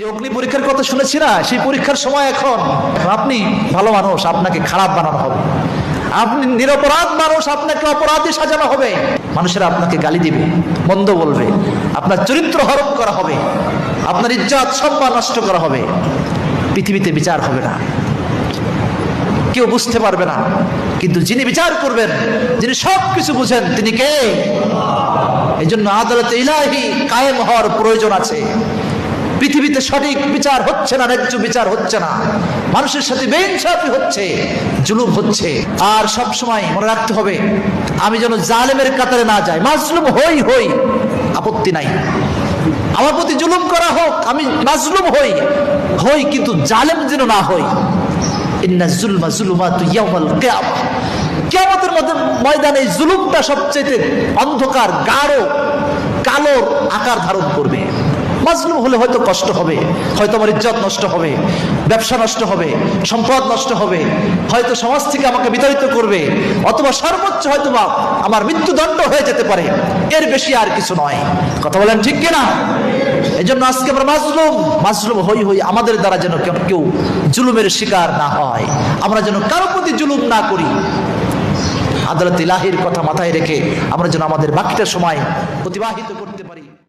যে অগ্নি পরীক্ষার কথা শুনেছি না, সেই পরীক্ষার সময় এখন আপনি ভালো মানুষ, আপনাকে খারাপ বানানো হবে। আপনি নিরপরাধ মানুষ, আপনাকে অপরাধী সাজানো হবে। মানুষেরা আপনাকে গালি দিবে, মন্দ বলবে, আপনার চরিত্র হরণ করা হবে, আপনার ইজ্জত সম্মান নষ্ট করা হবে। পৃথিবীতে বিচার হবে না, কেউ বুঝতে পারবে না, কিন্তু যিনি বিচার করবেন, যিনি সবকিছু বুঝেন, তিনি কে? এই জন্য আদালতে ইলাহি কায়েম হওয়ার প্রয়োজন আছে। পৃথিবীতে সঠিক বিচার হচ্ছে না, ন্যায্য বিচার হচ্ছে না, মানুষের সাথে বেইনসাফি হচ্ছে, জুলুম হচ্ছে। আর সব সময় মনে রাখতে হবে, আমি যেন জালেমের কাতারে না যাই। মাজলুম হই হই, আপত্তি নাই, আমার প্রতি জুলুম করা হোক, আমি মাজলুম হই হই, কিন্তু জালেম যেন না হই। ইন্না যুলমা যুলুমাতু ইয়াউমাল কিয়ামা, কিয়ামতের ময়দানে জুলুমটা সবচেয়ে অন্ধকার, গাঢ়, কালো আকার ধারণ করবে। মাজলুম হলে হয়তো কষ্ট হবে, হয়তো আমার ইজ্জত নষ্ট হবে, ব্যবসা নষ্ট হবে, সম্পদ নষ্ট হবে, হয়তো সমাজ থেকে আমাকে বিতাড়িত করবে, অথবা সর্বোচ্চ হয়তো বা আমার মৃত্যুদণ্ড হয়ে যেতে পারে। এর বেশি আর কিছু নয়। কথা বলেন ঠিক কিনা? এই জন্য আজকে আমরা মাজলুম হই হই, আমাদের দ্বারা যেন কেউ জুলুমের শিকার না হয়, আমরা যেন কারো প্রতি জুলুম না করি। আদালত ইলাহির কথা মাথায় রেখে আমরা যেন আমাদের বাকিটা সময় অতিবাহিত করতে পারি।